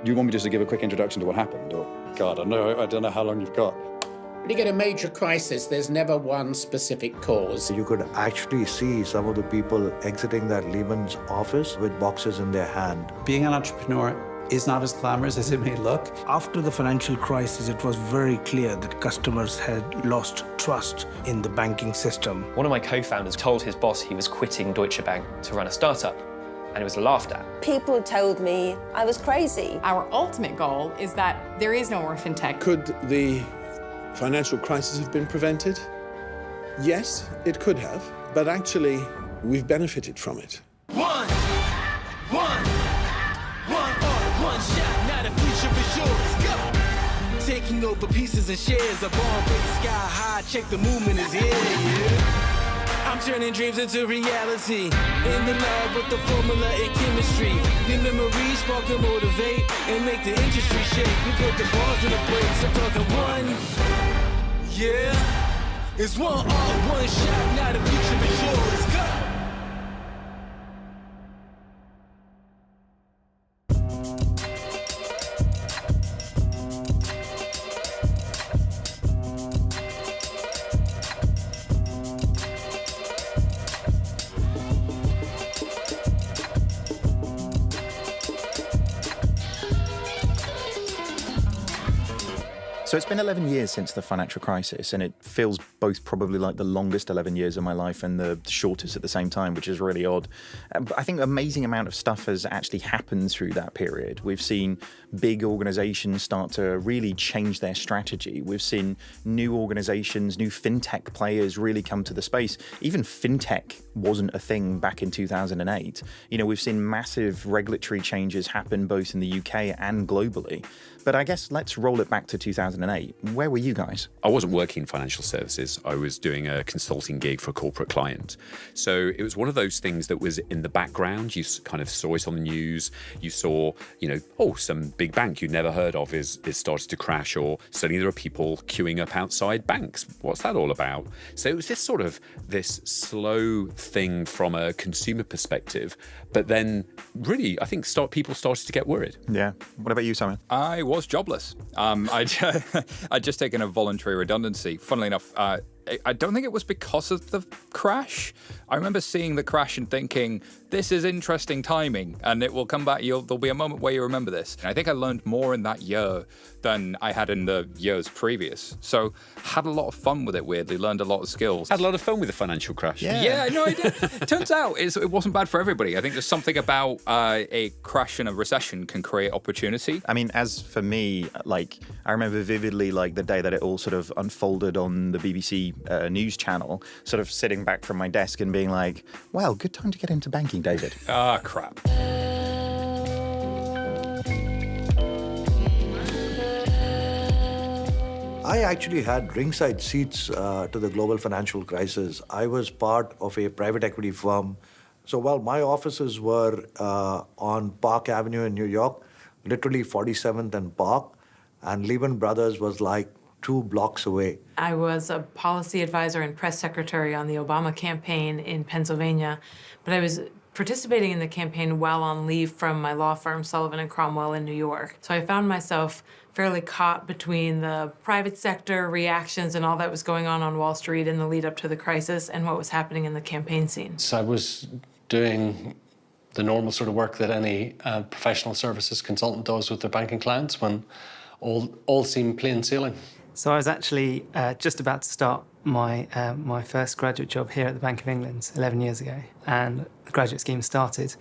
Do you want me just to give a quick introduction to what happened? Or, God, I don't know how long you've got. When you get a major crisis, there's never one specific cause. You could actually see some of the people exiting that Lehman's office with boxes in their hand. Being an entrepreneur is not as glamorous as it may look. After the financial crisis, it was very clear that customers had lost trust in the banking system. One of my co-founders told his boss he was quitting Deutsche Bank to run a startup, and it was laughed at. People told me I was crazy. Our ultimate goal is that there is no more fintech. Could the financial crisis have been prevented? Yes, it could have, but actually, we've benefited from it. One shot, now the future is yours. Go! Taking over pieces and shares, a bomb break sky high, check the movement is here, yeah. I'm turning dreams into reality. In the lab with the formula and chemistry. Your memories spark and motivate and make the industry shake. We put the bars in the brakes. I'm talking one. Yeah. It's one shot. Now the future is yours. Go. So it's been 11 years since the financial crisis, and it feels both probably like the longest 11 years of my life and the shortest at the same time, which is really odd. But I think an amazing amount of stuff has actually happened through that period. We've seen big organizations start to really change their strategy. We've seen new organizations, new fintech players really come to the space. Even fintech wasn't a thing back in 2008. You know, we've seen massive regulatory changes happen both in the UK and globally. But I guess let's roll it back to 2008. Where were you guys? I wasn't working in financial services. I was doing a consulting gig for a corporate client. So it was one of those things that was in the background. You kind of saw it on the news. You saw, some big bank you'd never heard of is started to crash, or suddenly there are people queuing up outside banks. What's that all about? So it was this slow thing from a consumer perspective. But then really, I think people started to get worried. Yeah. What about you, Simon? I was jobless. I'd just taken a voluntary redundancy. Funnily enough, I don't think it was because of the crash. I remember seeing the crash and thinking, this is interesting timing, and it will come back. There'll be a moment where you remember this. And I think I learned more in that year than I had in the years previous. So had a lot of fun with it, weirdly, learned a lot of skills. Had a lot of fun with the financial crash. Yeah, no, I did. Turns out it wasn't bad for everybody. I think there's something about a crash and a recession can create opportunity. I mean, as for me, I remember vividly, the day that it all sort of unfolded on the BBC news channel, sort of sitting back from my desk and being like, well, good time to get into banking, David. Ah, crap. I actually had ringside seats to the global financial crisis. I was part of a private equity firm. So while my offices were on Park Avenue in New York, literally 47th and Park, and Lehman Brothers was 2 blocks away. I was a policy advisor and press secretary on the Obama campaign in Pennsylvania, but I was participating in the campaign while on leave from my law firm, Sullivan & Cromwell in New York. So I found myself fairly caught between the private sector reactions and all that was going on Wall Street in the lead up to the crisis and what was happening in the campaign scene. So I was doing the normal sort of work that any professional services consultant does with their banking clients when all seemed plain sailing. So I was actually just about to start my first graduate job here at the Bank of England 11 years ago, and the graduate scheme started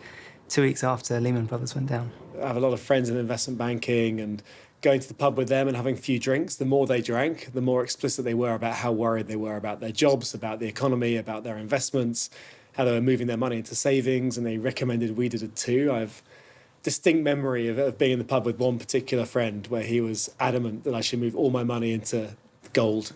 2 weeks after Lehman Brothers went down. I have a lot of friends in investment banking, and going to the pub with them and having a few drinks, the more they drank, the more explicit they were about how worried they were about their jobs, about the economy, about their investments, how they were moving their money into savings, and they recommended we did it too. I've distinct memory of being in the pub with one particular friend where he was adamant that I should move all my money into gold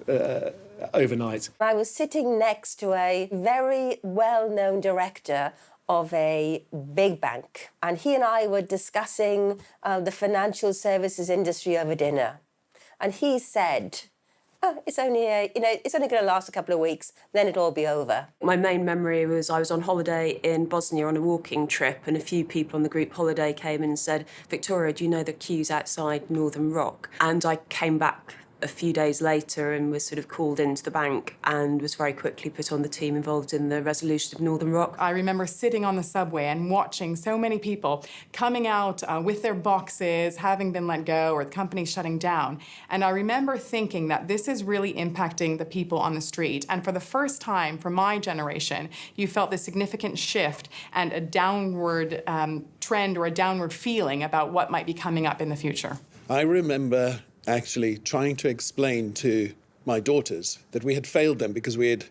overnight. I was sitting next to a very well-known director of a big bank, and he and I were discussing the financial services industry over dinner. And he said, oh, it's only it's only going to last a couple of weeks, then it'll all be over. My main memory was I was on holiday in Bosnia on a walking trip, and a few people on the group holiday came in and said, "Victoria, do you know the queues outside Northern Rock?" And I came back a few days later and was sort of called into the bank and was very quickly put on the team involved in the resolution of Northern Rock. I remember sitting on the subway and watching so many people coming out with their boxes, having been let go or the company shutting down. And I remember thinking that this is really impacting the people on the street. And for the first time for my generation, you felt this significant shift and a downward trend or a downward feeling about what might be coming up in the future. I remember actually trying to explain to my daughters that we had failed them because we had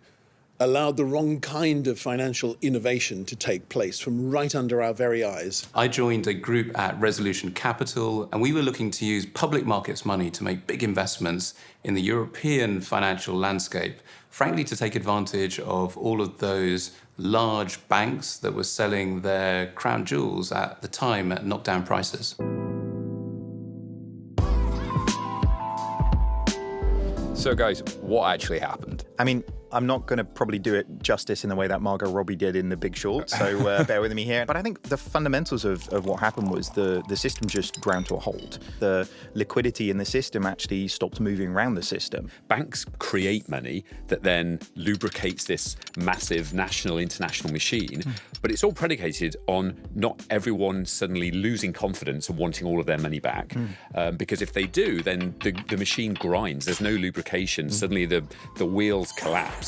allowed the wrong kind of financial innovation to take place from right under our very eyes. I joined a group at Resolution Capital, and we were looking to use public markets money to make big investments in the European financial landscape, frankly, to take advantage of all of those large banks that were selling their crown jewels at the time at knockdown prices. So, guys, what actually happened? I mean, I'm not going to probably do it justice in the way that Margot Robbie did in The Big Short, so bear with me here. But I think the fundamentals of what happened was the system just ground to a halt. The liquidity in the system actually stopped moving around the system. Banks create money that then lubricates this massive national, international machine, but it's all predicated on not everyone suddenly losing confidence and wanting all of their money back. Because if they do, then the machine grinds. There's no lubrication. Suddenly the wheels collapse.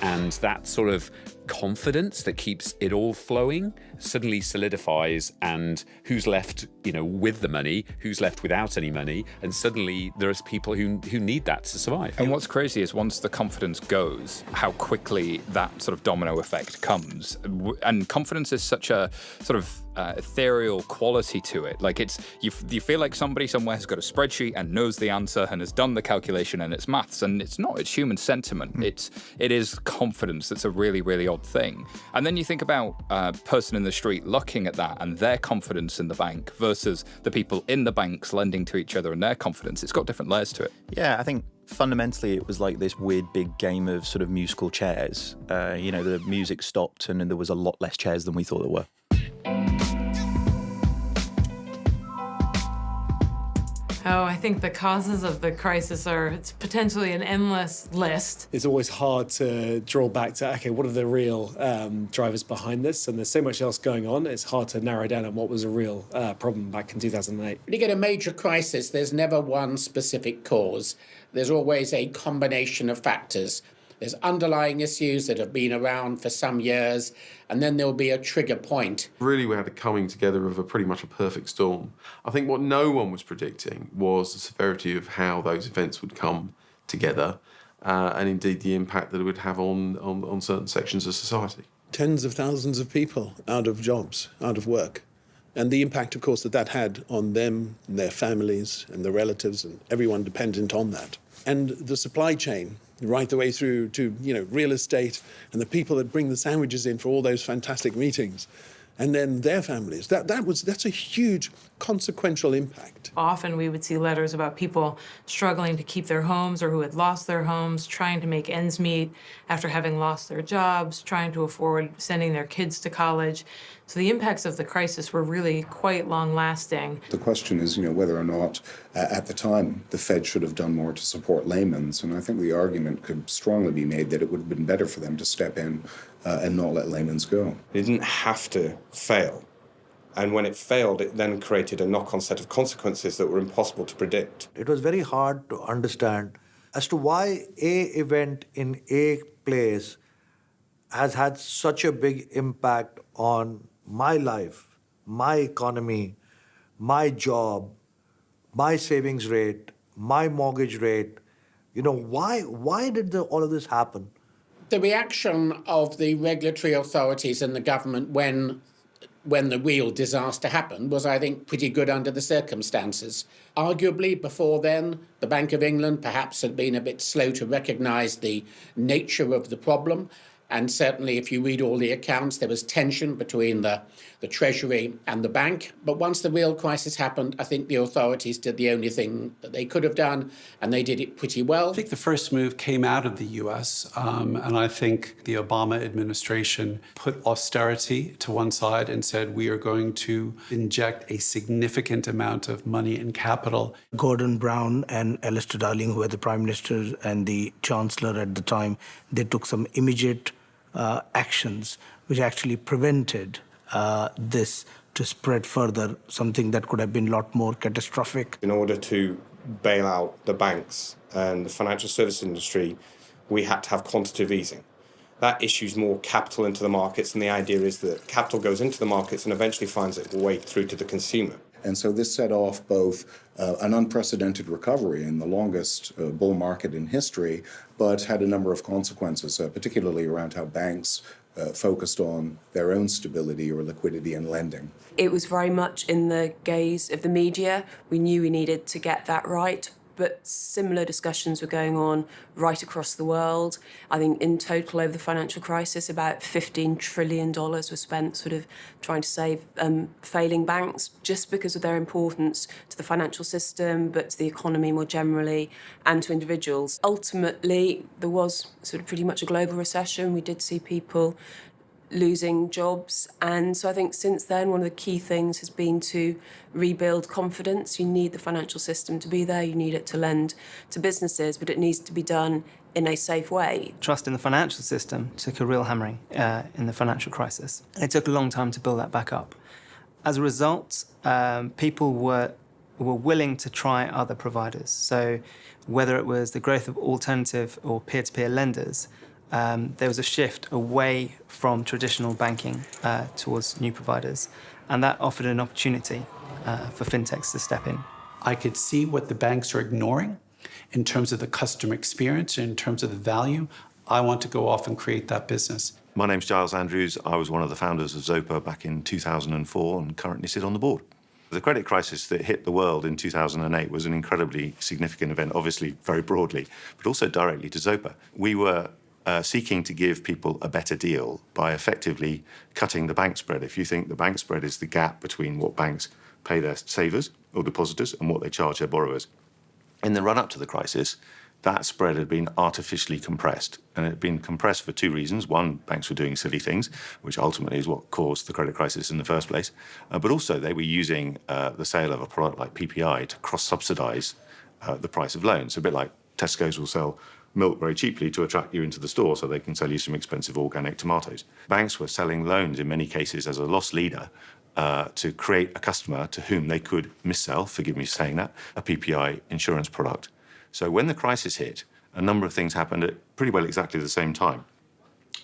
And that sort of confidence that keeps it all flowing suddenly solidifies, and who's left, with the money, who's left without any money, and suddenly there's people who need that to survive. And what's crazy is once the confidence goes, how quickly that sort of domino effect comes. And confidence is such a sort of ethereal quality to it. Like you feel like somebody somewhere has got a spreadsheet and knows the answer and has done the calculation, and it's maths, and it's not, it's human sentiment. It is confidence that's a really, really odd thing. And then you think about a person in the street looking at that and their confidence in the bank versus the people in the banks lending to each other and their confidence. It's got different layers to it. Yeah, I think fundamentally it was like this weird big game of sort of musical chairs. The music stopped and there was a lot less chairs than we thought there were. Oh, I think the causes of the crisis it's potentially an endless list. It's always hard to draw back to, okay, what are the real drivers behind this? And there's so much else going on, it's hard to narrow down on what was a real problem back in 2008. When you get a major crisis, there's never one specific cause. There's always a combination of factors. There's underlying issues that have been around for some years, and then there'll be a trigger point. Really, we had a coming together of pretty much a perfect storm. I think what no one was predicting was the severity of how those events would come together, and indeed the impact that it would have on certain sections of society. Tens of thousands of people out of jobs, out of work. And the impact, of course, that had on them and their families and their relatives and everyone dependent on that. And the supply chain, right the way through to, real estate and the people that bring the sandwiches in for all those fantastic meetings, and then their families. That's a huge consequential impact. Often we would see letters about people struggling to keep their homes or who had lost their homes, trying to make ends meet after having lost their jobs, trying to afford sending their kids to college. So the impacts of the crisis were really quite long-lasting. The question is, whether or not, at the time, the Fed should have done more to support layman's. And I think the argument could strongly be made that it would have been better for them to step in and not let layman's go. It didn't have to fail. And when it failed, it then created a knock-on set of consequences that were impossible to predict. It was very hard to understand as to why a event in a place has had such a big impact on my life, my economy, my job, my savings rate, my mortgage rate. Why did all of this happen? The reaction of the regulatory authorities and the government when the real disaster happened was, I think, pretty good under the circumstances. Arguably, before then, the Bank of England perhaps had been a bit slow to recognise the nature of the problem. And certainly, if you read all the accounts, there was tension between the Treasury and the bank. But once the real crisis happened, I think the authorities did the only thing that they could have done, and they did it pretty well. I think the first move came out of the US, and I think the Obama administration put austerity to one side and said, we are going to inject a significant amount of money and capital. Gordon Brown and Alistair Starling, who were the Prime Minister and the Chancellor at the time, they took some immediate actions which actually prevented this to spread further, something that could have been a lot more catastrophic. In order to bail out the banks and the financial service industry, we had to have quantitative easing. That issues more capital into the markets, and the idea is that capital goes into the markets and eventually finds its way through to the consumer. And so this set off both an unprecedented recovery in the longest bull market in history, but had a number of consequences, particularly around how banks focused on their own stability or liquidity and lending. It was very much in the gaze of the media. We knew we needed to get that right, but similar discussions were going on right across the world. I think in total over the financial crisis, about $15 trillion was spent sort of trying to save failing banks, just because of their importance to the financial system, but to the economy more generally and to individuals. Ultimately, there was sort of pretty much a global recession. We did see people losing jobs. And so I think since then, one of the key things has been to rebuild confidence. You need the financial system to be there. You need it to lend to businesses, but it needs to be done in a safe way. Trust in the financial system took a real hammering in the financial crisis. And it took a long time to build that back up. As a result, people were willing to try other providers. So whether it was the growth of alternative or peer-to-peer lenders, there was a shift away from traditional banking towards new providers, and that offered an opportunity for fintechs to step in. I could see what the banks are ignoring in terms of the customer experience, in terms of the value. I want to go off and create that business. My name's Giles Andrews. I was one of the founders of Zopa back in 2004 and currently sit on the board. The credit crisis that hit the world in 2008 was an incredibly significant event, obviously very broadly, but also directly to Zopa. We were seeking to give people a better deal by effectively cutting the bank spread. If you think the bank spread is the gap between what banks pay their savers or depositors and what they charge their borrowers. In the run-up to the crisis, that spread had been artificially compressed. And it had been compressed for two reasons. One, banks were doing silly things, which ultimately is what caused the credit crisis in the first place. But also they were using the sale of a product like PPI to cross-subsidise the price of loans. A bit like Tesco's will sell milk very cheaply to attract you into the store so they can sell you some expensive organic tomatoes. Banks were selling loans in many cases as a loss leader to create a customer to whom they could missell, forgive me for saying that, a PPI insurance product. So when the crisis hit, a number of things happened at pretty well exactly the same time.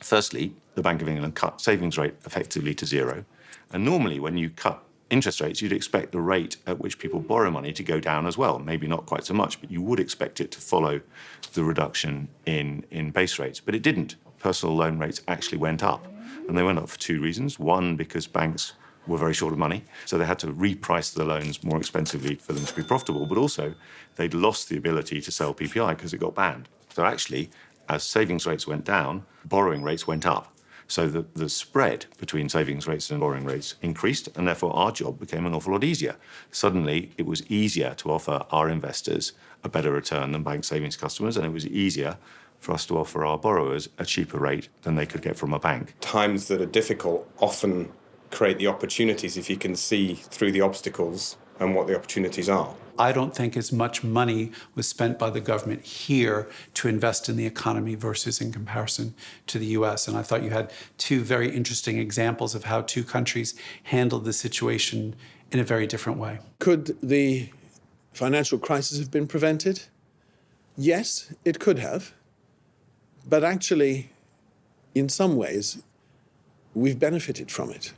Firstly, the Bank of England cut savings rate effectively to zero. And normally when you cut interest rates, you'd expect the rate at which people borrow money to go down as well. Maybe not quite so much, but you would expect it to follow the reduction in base rates. But it didn't. Personal loan rates actually went up. And they went up for two reasons. One, because banks were very short of money, so they had to reprice the loans more expensively for them to be profitable. But also, they'd lost the ability to sell PPI because it got banned. So actually, as savings rates went down, borrowing rates went up. So the spread between savings rates and borrowing rates increased, and therefore our job became an awful lot easier. Suddenly, it was easier to offer our investors a better return than bank savings customers, and it was easier for us to offer our borrowers a cheaper rate than they could get from a bank. Times that are difficult often create the opportunities if you can see through the obstacles and what the opportunities are. I don't think as much money was spent by the government here to invest in the economy versus in comparison to the US. And I thought you had two very interesting examples of how two countries handled the situation in a very different way. Could the financial crisis have been prevented? Yes, it could have. But actually, in some ways, we've benefited from it.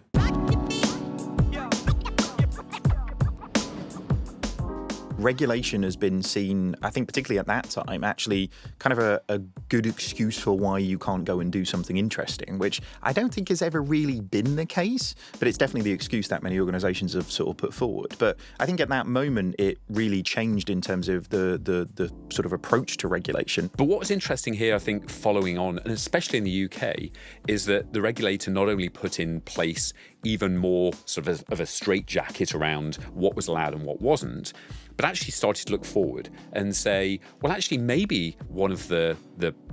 regulation has been seen, I think particularly at that time, actually kind of a good excuse for why you can't go and do something interesting, which I don't think has ever really been the case, but it's definitely the excuse that many organisations have sort of put forward. But I think at that moment it really changed in terms of the sort of approach to regulation. But what was interesting here, I think, following on, and especially in the UK, is that the regulator not only put in place even more sort of a straitjacket around what was allowed and what wasn't, but actually started to look forward and say, well, actually, maybe one of the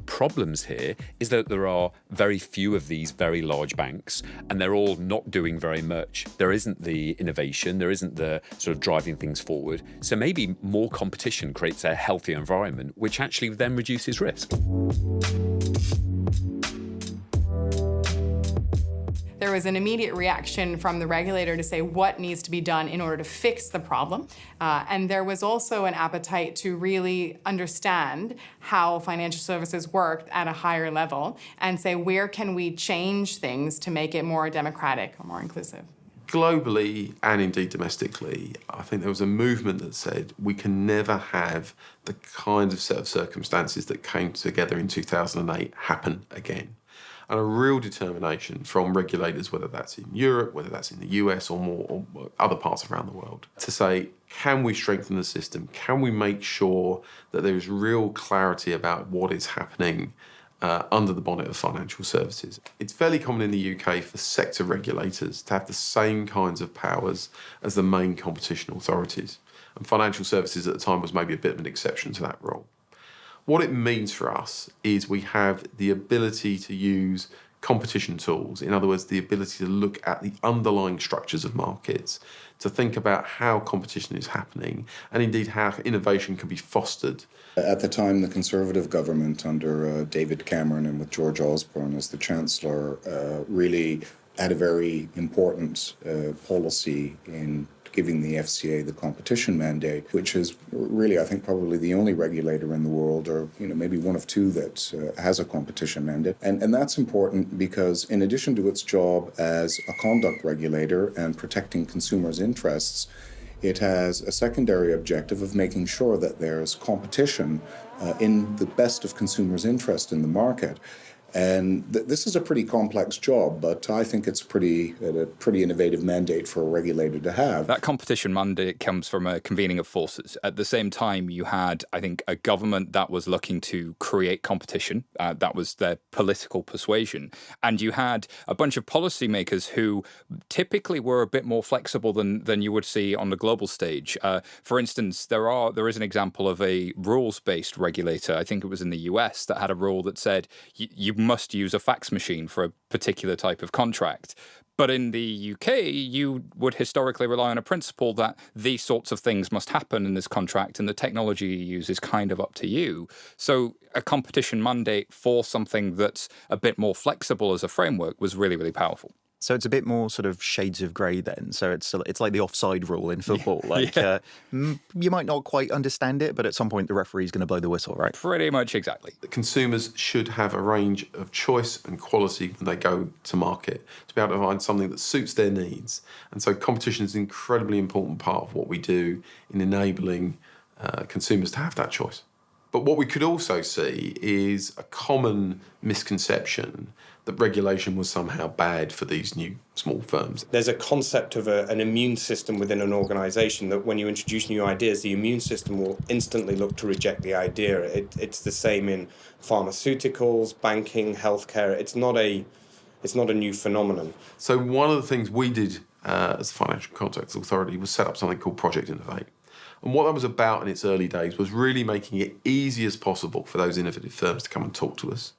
problems here is that there are very few of these very large banks, and they're all not doing very much. There isn't the innovation, there isn't the sort of driving things forward. So maybe more competition creates a healthier environment, which actually then reduces risk. There was an immediate reaction from the regulator to say what needs to be done in order to fix the problem. And there was also an appetite to really understand how financial services worked at a higher level and say, where can we change things to make it more democratic or more inclusive? Globally and indeed domestically, I think there was a movement that said we can never have the kind of set of circumstances that came together in 2008 happen again. And a real determination from regulators, whether that's in Europe, whether that's in the US or other parts around the world, to say, can we strengthen the system? Can we make sure that there is real clarity about what is happening under the bonnet of financial services? It's fairly common in the UK for sector regulators to have the same kinds of powers as the main competition authorities. And financial services at the time was maybe a bit of an exception to that rule. What it means for us is we have the ability to use competition tools, in other words, the ability to look at the underlying structures of markets, to think about how competition is happening, and indeed how innovation can be fostered. At the time, the Conservative government under David Cameron and with George Osborne as the Chancellor really had a very important policy in giving the FCA the competition mandate, which is really, I think, probably the only regulator in the world, or maybe one of two that has a competition mandate. And that's important because in addition to its job as a conduct regulator and protecting consumers' interests, it has a secondary objective of making sure that there's competition in the best of consumers' interest in the market. And this is a pretty complex job, but I think it's a pretty innovative mandate for a regulator to have. That competition mandate comes from a convening of forces. At the same time, you had, I think, a government that was looking to create competition. That was their political persuasion. And you had a bunch of policymakers who typically were a bit more flexible than you would see on the global stage. For instance, there is an example of a rules-based regulator, I think it was in the US, that had a rule that said you must use a fax machine for a particular type of contract. But in the UK, you would historically rely on a principle that these sorts of things must happen in this contract, and the technology you use is kind of up to you. So a competition mandate for something that's a bit more flexible as a framework was really, really powerful. So it's a bit more sort of shades of grey then. So it's like the offside rule in football. You might not quite understand it, but at some point the referee's going to blow the whistle, right? Pretty much exactly. Consumers should have a range of choice and quality when they go to market to be able to find something that suits their needs. And so competition is an incredibly important part of what we do in enabling consumers to have that choice. But what we could also see is a common misconception that regulation was somehow bad for these new small firms. There's a concept of an immune system within an organisation that when you introduce new ideas, the immune system will instantly look to reject the idea. It's the same in pharmaceuticals, banking, healthcare. It's not a new phenomenon. So one of the things we did as the Financial Contacts Authority was set up something called Project Innovate. And what that was about in its early days was really making it easy as possible for those innovative firms to come and talk to us,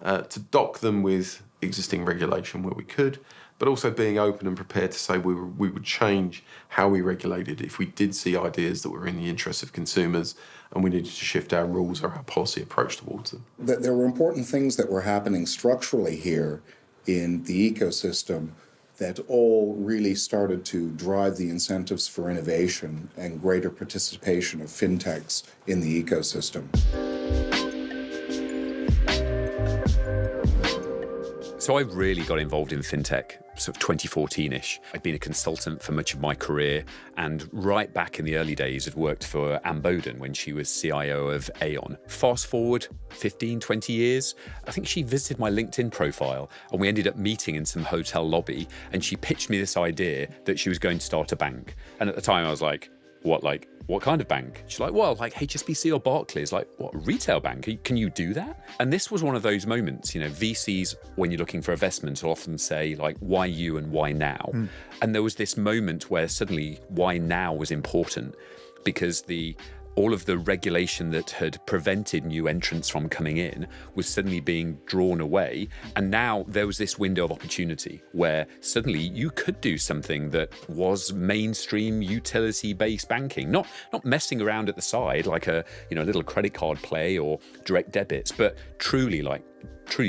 to dock them with existing regulation where we could, but also being open and prepared to say we would change how we regulated if we did see ideas that were in the interests of consumers and we needed to shift our rules or our policy approach towards them. There were important things that were happening structurally here in the ecosystem that all really started to drive the incentives for innovation and greater participation of fintechs in the ecosystem. So I really got involved in fintech sort of 2014-ish. I'd been a consultant for much of my career, and right back in the early days had worked for Anne Boden when she was CIO of Aon. Fast forward 15, 20 years, I think she visited my LinkedIn profile and we ended up meeting in some hotel lobby, and she pitched me this idea that she was going to start a bank. And at the time I was like, what kind of bank? She's like, well, like HSBC or Barclays. Like, what, a retail bank? Can you do that? And this was one of those moments, you know, VCs, when you're looking for investment, will often say, like, why you and why now? And there was this moment where suddenly why now was important, because all of the regulation that had prevented new entrants from coming in was suddenly being drawn away. And now there was this window of opportunity where suddenly you could do something that was mainstream utility-based banking, not messing around at the side like a little credit card play or direct debits, but truly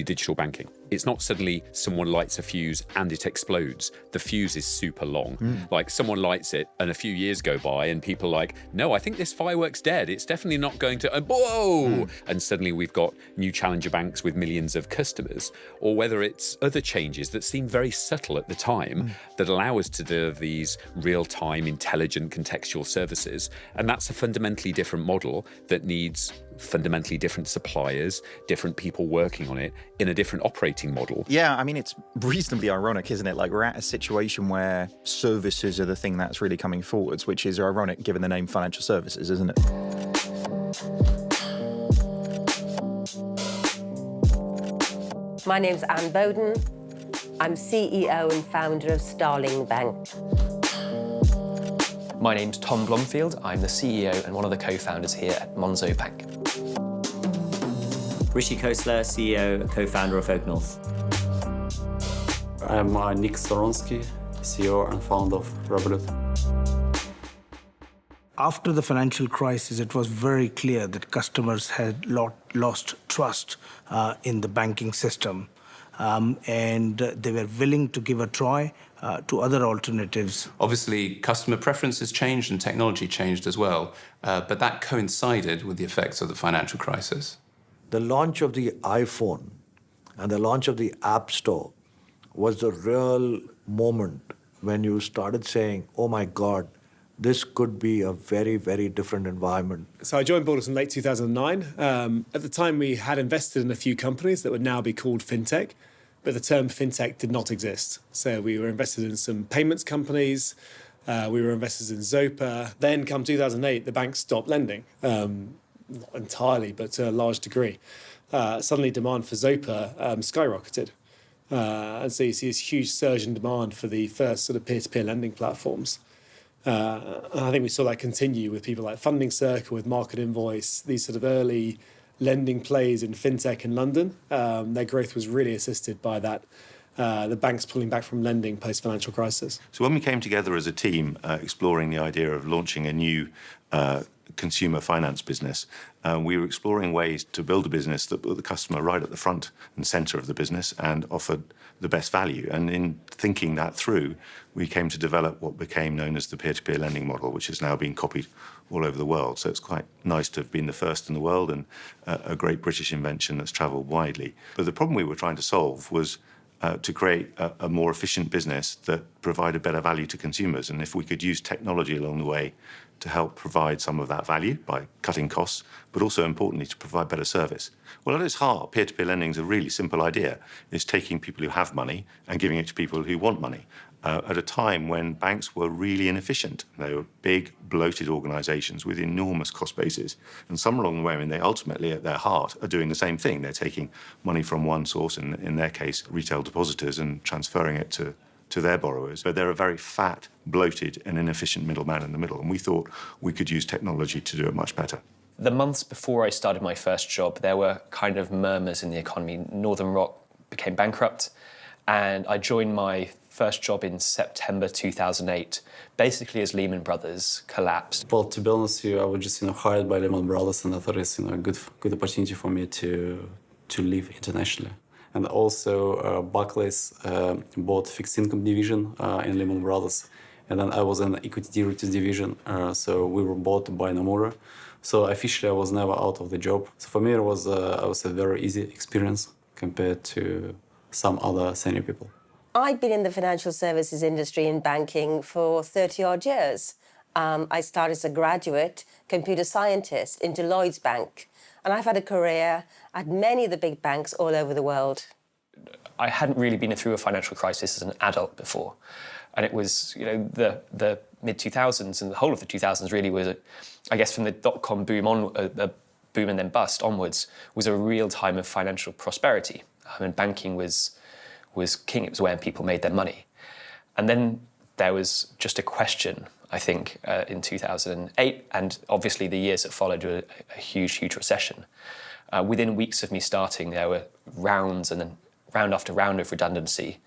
digital banking. It's not suddenly someone lights a fuse and it explodes. The fuse is super long. Like someone lights it and a few years go by and people are like, no, I think this firework's dead. It's definitely not going to, whoa! And suddenly we've got new challenger banks with millions of customers, or whether it's other changes that seem very subtle at the time that allow us to deliver these real-time, intelligent, contextual services. And that's a fundamentally different model that needs fundamentally different suppliers, different people working on it in a different operating model. Yeah, I mean, it's reasonably ironic, isn't it? Like, we're at a situation where services are the thing that's really coming forwards, which is ironic given the name financial services, isn't it? My name's Anne Boden. I'm CEO and founder of Starling Bank. My name's Tom Blomfield. I'm the CEO and one of the co-founders here at Monzo Bank. Rishi Khosla, CEO and co-founder of OakNorth. I'm Nick Storonsky, CEO and founder of Revolut. After the financial crisis, it was very clear that customers had lost trust in the banking system, and they were willing to give a try to other alternatives. Obviously, customer preferences changed and technology changed as well, but that coincided with the effects of the financial crisis. The launch of the iPhone and the launch of the App Store was the real moment when you started saying, oh my God, this could be a very, very different environment. So I joined Borders in late 2009. At the time, we had invested in a few companies that would now be called fintech, but the term fintech did not exist. So we were invested in some payments companies. We were investors in Zopa. Then come 2008, the banks stopped lending. Not entirely, but to a large degree. Suddenly demand for Zopa skyrocketed. And so you see this huge surge in demand for the first sort of peer-to-peer lending platforms. And I think we saw that continue with people like Funding Circle, with Market Invoice, these sort of early lending plays in fintech in London. Their growth was really assisted by that, the banks pulling back from lending post-financial crisis. So when we came together as a team, exploring the idea of launching a new consumer finance business, we were exploring ways to build a business that put the customer right at the front and centre of the business and offered the best value. And in thinking that through, we came to develop what became known as the peer-to-peer lending model, which has now been copied all over the world. So it's quite nice to have been the first in the world and a great British invention that's travelled widely. But the problem we were trying to solve was to create a more efficient business that provided better value to consumers. And if we could use technology along the way to help provide some of that value by cutting costs, but also importantly to provide better service. Well, at its heart, peer-to-peer lending is a really simple idea. It's taking people who have money and giving it to people who want money. At a time when banks were really inefficient. They were big, bloated organisations with enormous cost bases. And somewhere along the way, I mean, they ultimately, at their heart, are doing the same thing. They're taking money from one source, in their case, retail depositors, and transferring it to their borrowers. But they're a very fat, bloated and inefficient middleman in the middle. And we thought we could use technology to do it much better. The months before I started my first job, there were kind of murmurs in the economy. Northern Rock became bankrupt, and I joined my first job in September 2008, basically as Lehman Brothers collapsed. Well, to be honest with you, I was just hired by Lehman Brothers, and I thought it's a good opportunity for me to live internationally. And also Barclays bought fixed income division in Lehman Brothers, and then I was in the equity derivatives division. So we were bought by Nomura. So officially, I was never out of the job. So for me, it was a very easy experience compared to some other senior people. I've been in the financial services industry in banking for 30-odd years. I started as a graduate computer scientist in Lloyd's Bank, and I've had a career at many of the big banks all over the world. I hadn't really been through a financial crisis as an adult before. And it was, the mid-2000s and the whole of the 2000s really was, I guess, from the dot-com boom boom and then bust onwards, was a real time of financial prosperity. And banking was king. It was where people made their money. And then there was just a question, I think, in 2008, and obviously the years that followed were a huge, huge recession. Within weeks of me starting, there were rounds and then round after round of redundancy.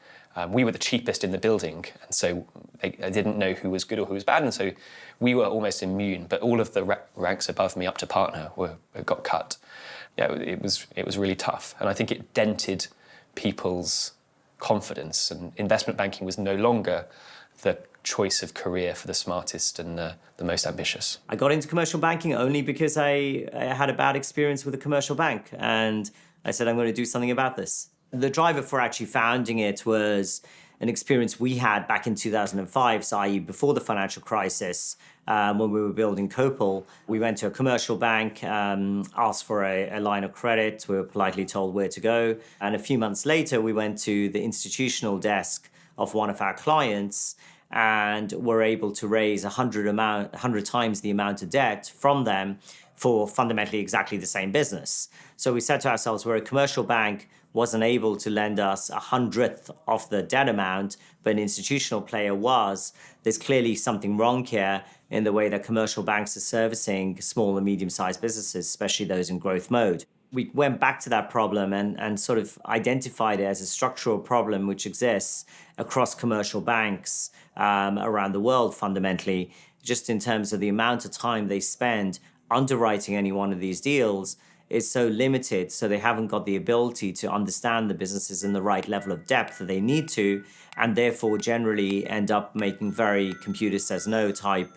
We were the cheapest in the building, and so they didn't know who was good or who was bad, and so we were almost immune. But all of the ranks above me up to partner got cut. Yeah, it was really tough, and I think it dented people's confidence. And investment banking was no longer the choice of career for the smartest and the most ambitious. I got into commercial banking only because I had a bad experience with a commercial bank, and I said, I'm going to do something about this. The driver for actually founding it was an experience we had back in 2005, so i.e. before the financial crisis, when we were building Copal. We went to a commercial bank, asked for a line of credit. We were politely told where to go. And a few months later, we went to the institutional desk of one of our clients and were able to raise 100 times the amount of debt from them for fundamentally exactly the same business. So we said to ourselves, we're a commercial bank, wasn't able to lend us 100th of the debt amount, but an institutional player was. There's clearly something wrong here in the way that commercial banks are servicing small and medium-sized businesses, especially those in growth mode. We went back to that problem and sort of identified it as a structural problem which exists across commercial banks around the world fundamentally, just in terms of the amount of time they spend underwriting any one of these deals is so limited, so they haven't got the ability to understand the businesses in the right level of depth that they need to, and therefore generally end up making very computer says no type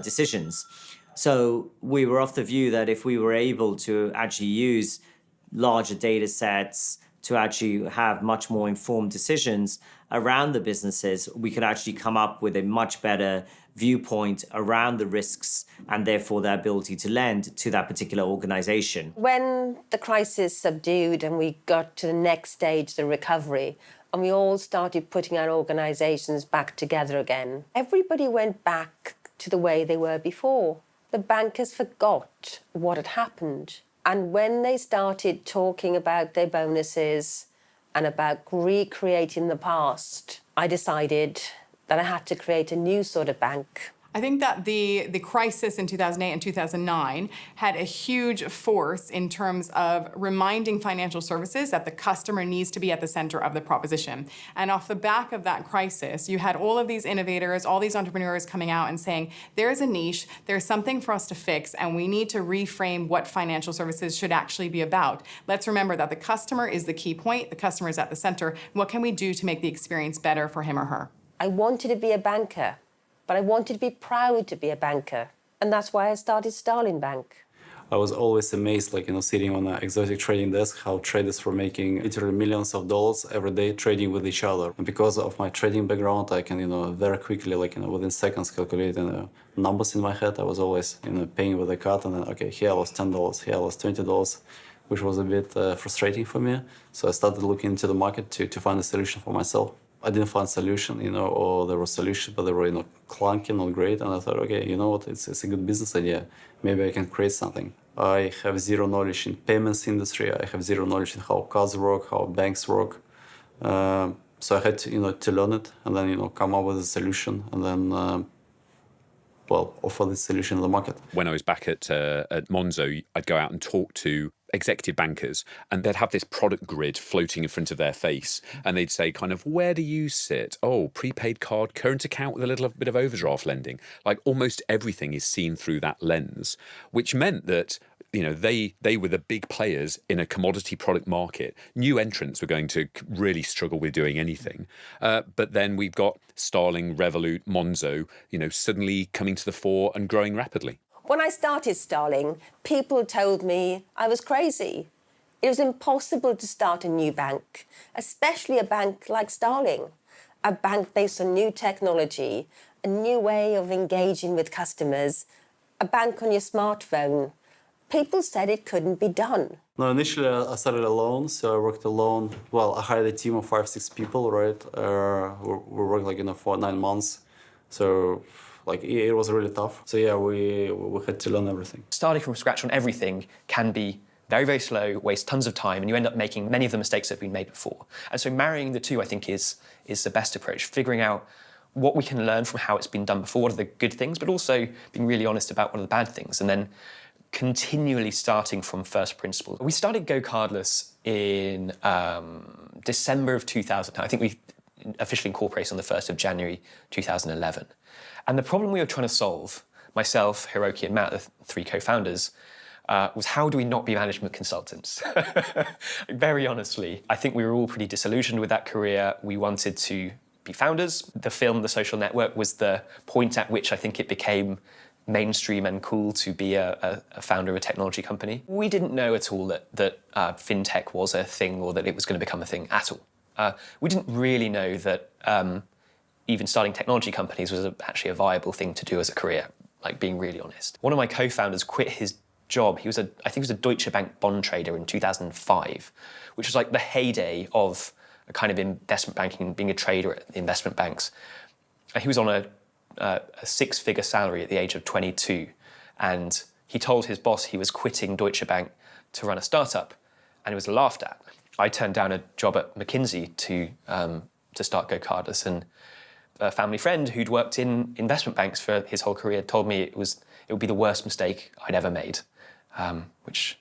decisions. So we were of the view that if we were able to actually use larger data sets to actually have much more informed decisions around the businesses, we could actually come up with a much better viewpoint around the risks and therefore their ability to lend to that particular organization. When the crisis subdued and we got to the next stage, the recovery, and we all started putting our organizations back together again, everybody went back to the way they were before. The bankers forgot what had happened. And when they started talking about their bonuses and about recreating the past, I decided that I had to create a new sort of bank. I think that the crisis in 2008 and 2009 had a huge force in terms of reminding financial services that the customer needs to be at the center of the proposition. And off the back of that crisis, you had all of these innovators, all these entrepreneurs coming out and saying, there's a niche, there's something for us to fix, and we need to reframe what financial services should actually be about. Let's remember that the customer is the key point, the customer is at the center. What can we do to make the experience better for him or her? I wanted to be a banker, but I wanted to be proud to be a banker. And that's why I started Starling Bank. I was always amazed, sitting on an exotic trading desk, how traders were making literally millions of dollars every day trading with each other. And because of my trading background, I can, very quickly, within seconds, calculate numbers in my head. I was always, paying with a card, and then, okay, here I lost $10, here I lost $20, which was a bit frustrating for me. So I started looking into the market to find a solution for myself. I didn't find a solution, or there were solutions, but they were, clunky, not great. And I thought, okay, you know what, it's a good business idea. Maybe I can create something. I have zero knowledge in payments industry. I have zero knowledge in how cards work, how banks work. So I had to, to learn it and then, come up with a solution and then, offer this solution in the market. When I was back at Monzo, I'd go out and talk to executive bankers, and they'd have this product grid floating in front of their face, and they'd say where do you sit? Oh, prepaid card, current account with a little bit of overdraft lending. Almost everything is seen through that lens, which meant that they were the big players in a commodity product market. New entrants were going to really struggle with doing anything. But then we've got Starling, Revolut, Monzo, suddenly coming to the fore and growing rapidly. When I started Starling, people told me I was crazy. It was impossible to start a new bank, especially a bank like Starling, a bank based on new technology, a new way of engaging with customers, a bank on your smartphone. People said it couldn't be done. No, initially I started alone, so I worked alone. Well, I hired a team of 5-6 people, right? We worked like for 9 months, so like it was really tough. So yeah, we had to learn everything. Starting from scratch on everything can be very, very slow, waste tons of time, and you end up making many of the mistakes that have been made before. And so marrying the two, I think, is the best approach. Figuring out what we can learn from how it's been done before, what are the good things, but also being really honest about what are the bad things, and then continually starting from first principles. We started Go Cardless in December of 2000. I think we officially incorporated on the 1st of January 2011. And the problem we were trying to solve, myself, Hiroki and Matt, the three co-founders, was how do we not be management consultants? Very honestly, I think we were all pretty disillusioned with that career. We wanted to be founders. The film The Social Network was the point at which I think it became mainstream and cool to be a founder of a technology company. We didn't know at all that fintech was a thing or that it was going to become a thing at all. We didn't really know that even starting technology companies was actually a viable thing to do as a career, like being really honest. One of my co-founders quit his job. I think he was a Deutsche Bank bond trader in 2005, which was like the heyday of a kind of investment banking, being a trader at the investment banks. And he was on a 6-figure salary at the age of 22, and he told his boss he was quitting Deutsche Bank to run a startup, and it was laughed at. I turned down a job at McKinsey to start Go Cardless, and a family friend who'd worked in investment banks for his whole career told me it would be the worst mistake I'd ever made, which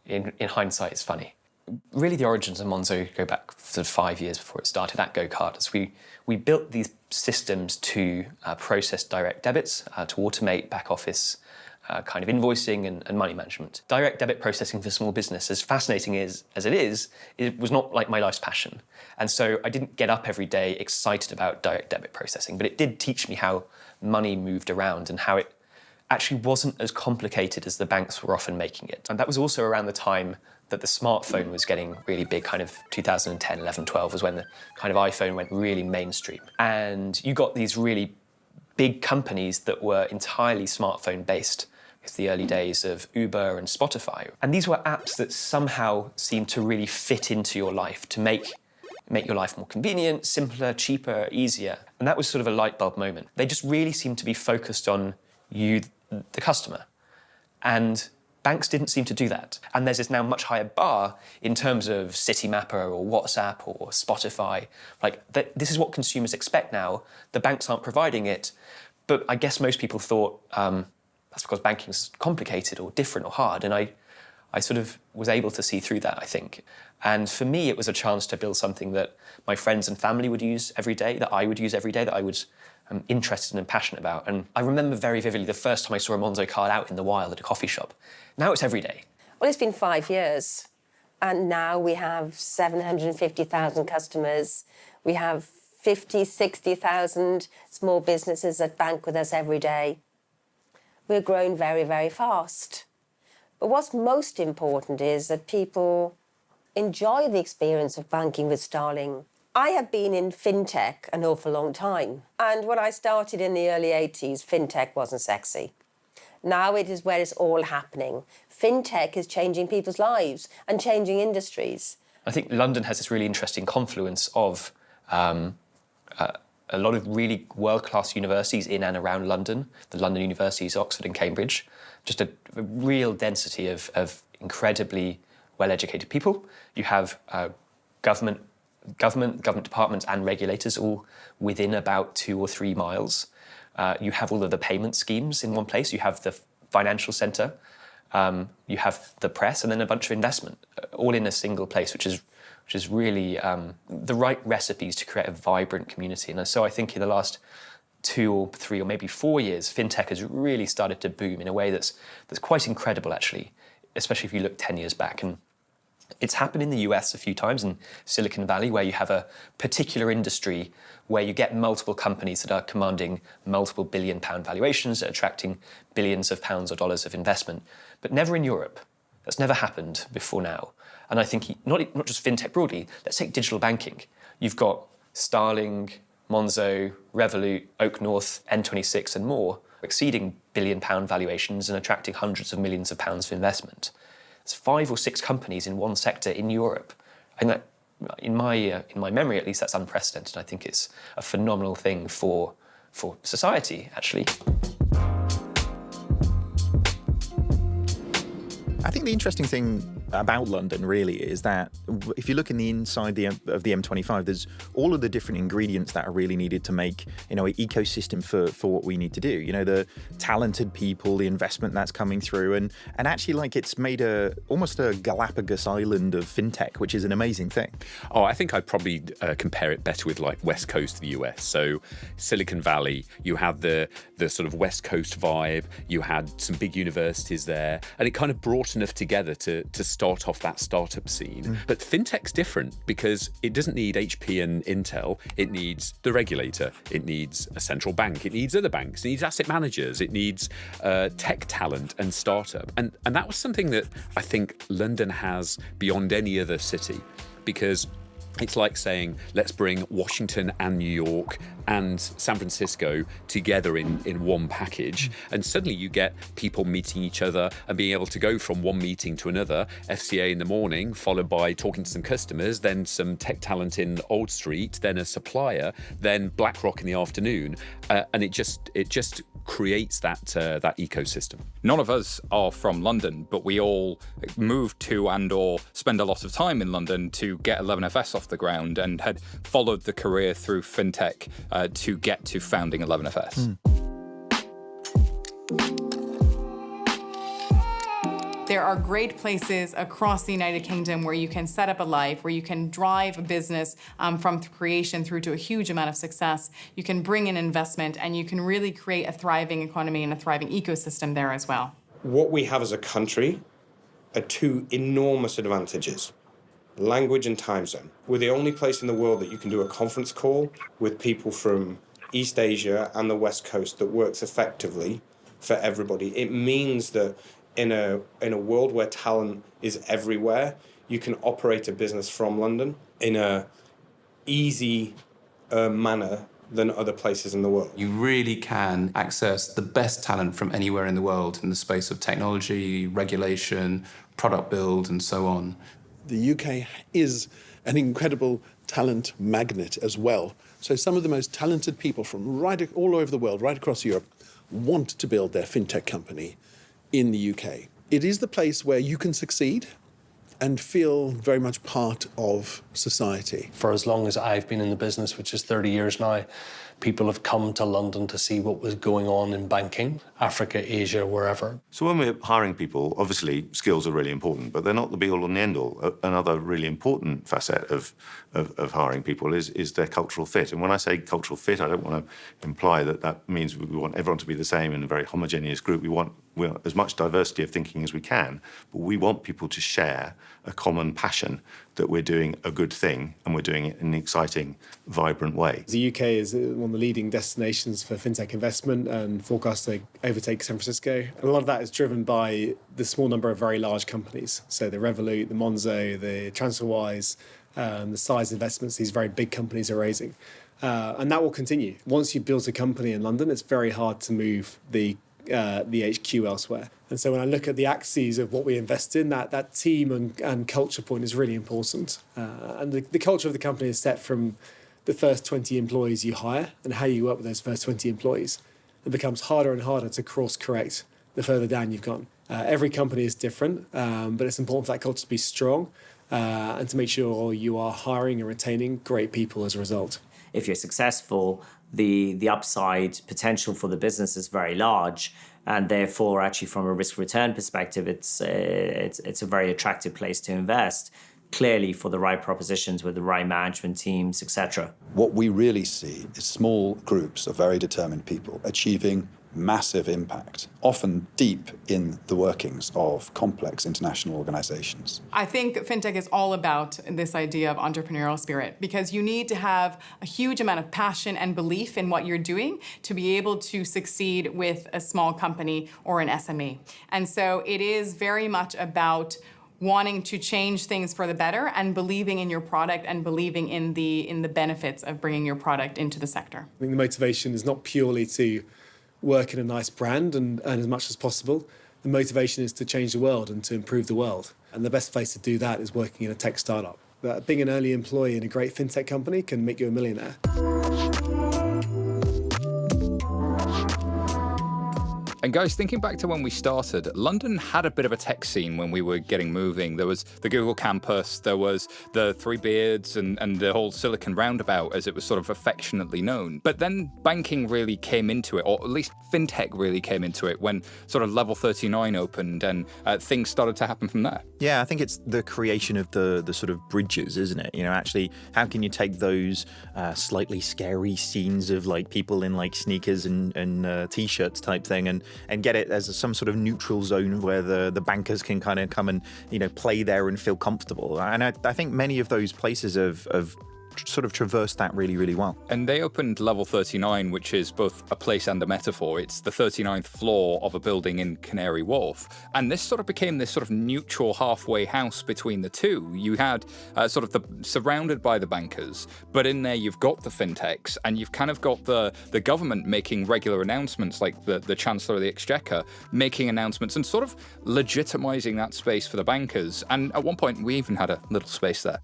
in hindsight is funny. Really, the origins of Monzo go back sort of 5 years before it started at Go Cardless. We built these systems to process direct debits, to automate back office kind of invoicing and money management. Direct debit processing for small business, as fascinating as it is, it was not like my life's passion. And so I didn't get up every day excited about direct debit processing, but it did teach me how money moved around and how it actually wasn't as complicated as the banks were often making it. And that was also around the time that the smartphone was getting really big, kind of 2010, 11, 12 was when the kind of iPhone went really mainstream. And you got these really big companies that were entirely smartphone-based. It's the early days of Uber and Spotify. And these were apps that somehow seemed to really fit into your life, to make your life more convenient, simpler, cheaper, easier. And that was sort of a light bulb moment. They just really seemed to be focused on you, the customer. And banks didn't seem to do that. And there's this now much higher bar in terms of Citymapper or WhatsApp or Spotify. This is what consumers expect now. The banks aren't providing it. But I guess most people thought that's because banking's complicated or different or hard. And I sort of was able to see through that, I think. And for me, it was a chance to build something that my friends and family would use every day, that I would use every day, that I was interested and passionate about. And I remember very vividly the first time I saw a Monzo card out in the wild at a coffee shop. Now it's every day. Well, it's been 5 years, and now we have 750,000 customers. We have 50, 60,000 small businesses that bank with us every day. We're growing very, very fast. But what's most important is that people enjoy the experience of banking with Starling. I have been in fintech an awful long time. And when I started in the early 80s, fintech wasn't sexy. Now it is where it's all happening. Fintech is changing people's lives and changing industries. I think London has this really interesting confluence of a lot of really world-class universities in and around London, the London universities, Oxford and Cambridge, just a real density of incredibly well-educated people. You have government departments and regulators all within about 2 or 3 miles. You have all of the payment schemes in one place. You have the financial centre. You have the press, and then a bunch of investment, all in a single place, which is really the right recipes to create a vibrant community. And so I think in the last 2 or 3 or maybe 4 years, fintech has really started to boom in a way that's quite incredible, actually, especially if you look 10 years back. And it's happened in the US a few times, in Silicon Valley, where you have a particular industry where you get multiple companies that are commanding multiple billion-pound valuations, attracting billions of pounds or dollars of investment, but never in Europe. That's never happened before now. And I think not just fintech broadly, let's take digital banking. You've got Starling, Monzo, Revolut, OakNorth, N26 and more exceeding £1 billion valuations and attracting hundreds of millions of pounds for investment. There's 5 or 6 companies in one sector in Europe. And that, in my memory at least, that's unprecedented. I think it's a phenomenal thing for society, actually. I think the interesting thing about London really is that if you look in the inside of the M25, there's all of the different ingredients that are really needed to make, an ecosystem for what we need to do. The talented people, the investment that's coming through, and actually like it's made almost a Galapagos island of fintech, which is an amazing thing. Oh, I think I'd probably compare it better with like West Coast of the US. So Silicon Valley, you had the sort of West Coast vibe, you had some big universities there, and it kind of brought enough together to start off that startup scene. But fintech's different because it doesn't need HP and Intel. It needs the regulator. It needs a central bank. It needs other banks. It needs asset managers. It needs tech talent and startup. And that was something that I think London has beyond any other city, because it's like saying, let's bring Washington and New York and San Francisco together in one package. And suddenly you get people meeting each other and being able to go from one meeting to another, FCA in the morning, followed by talking to some customers, then some tech talent in Old Street, then a supplier, then BlackRock in the afternoon. And it just creates that ecosystem. None of us are from London, but we all moved to and/or spend a lot of time in London to get 11FS off the ground and had followed the career through fintech to get to founding 11FS. There are great places across the United Kingdom where you can set up a life, where you can drive a business from creation through to a huge amount of success. You can bring in investment and you can really create a thriving economy and a thriving ecosystem there as well. What we have as a country are 2 enormous advantages: language and time zone. We're the only place in the world that you can do a conference call with people from East Asia and the West Coast that works effectively for everybody. It means that in a world where talent is everywhere, you can operate a business from London in a easy manner than other places in the world. You really can access the best talent from anywhere in the world in the space of technology, regulation, product build, and so on. The UK is an incredible talent magnet as well. So some of the most talented people from all over the world, right across Europe, want to build their fintech company in the UK. It is the place where you can succeed and feel very much part of society. For as long as I've been in the business, which is 30 years now, people have come to London to see what was going on in banking, Africa, Asia, wherever. So when we're hiring people, obviously skills are really important, but they're not the be-all and the end-all. Another really important facet of hiring people is their cultural fit. And when I say cultural fit, I don't want to imply that means we want everyone to be the same in a very homogeneous group. We want as much diversity of thinking as we can, but we want people to share a common passion that we're doing a good thing and we're doing it in an exciting, vibrant way. The UK is one of the leading destinations for fintech investment and forecast to overtake San Francisco. And a lot of that is driven by the small number of very large companies. So the Revolut, the Monzo, the TransferWise, the size investments these very big companies are raising. And that will continue. Once you've built a company in London, it's very hard to move the HQ elsewhere. And so when I look at the axes of what we invest in, that team and culture point is really important. And the culture of the company is set from the first 20 employees you hire and how you work with those first 20 employees. It becomes harder and harder to course-correct the further down you've gone. Every company is different, but it's important for that culture to be strong and to make sure you are hiring and retaining great people as a result. If you're successful, the upside potential for the business is very large, and therefore, actually, from a risk-return perspective, it's a very attractive place to invest. Clearly, for the right propositions with the right management teams, etc. What we really see is small groups of very determined people achieving massive impact, often deep in the workings of complex international organizations. I think fintech is all about this idea of entrepreneurial spirit, because you need to have a huge amount of passion and belief in what you're doing to be able to succeed with a small company or an SME. And so it is very much about wanting to change things for the better and believing in your product and believing in the benefits of bringing your product into the sector. I think the motivation is not purely to work in a nice brand and earn as much as possible. The motivation is to change the world and to improve the world. And the best place to do that is working in a tech startup. Being an early employee in a great fintech company can make you a millionaire. And guys, thinking back to when we started, London had a bit of a tech scene when we were getting moving. There was the Google campus, there was the Three Beards and the whole Silicon Roundabout, as it was sort of affectionately known. But then banking really came into it, or at least fintech really came into it when sort of Level 39 opened and things started to happen from there. Yeah, I think it's the creation of the sort of bridges, isn't it? You know, actually, how can you take those slightly scary scenes of like people in like sneakers and t-shirts type thing and get it as some sort of neutral zone where the bankers can kind of come and, you know, play there and feel comfortable. And I think many of those places have sort of traversed that really, really well. And they opened Level 39, which is both a place and a metaphor. It's the 39th floor of a building in Canary Wharf. And this sort of became this sort of neutral halfway house between the two. You had sort of surrounded by the bankers, but in there you've got the fintechs and you've kind of got the government making regular announcements, like the Chancellor of the Exchequer making announcements and sort of legitimizing that space for the bankers. And at one point we even had a little space there.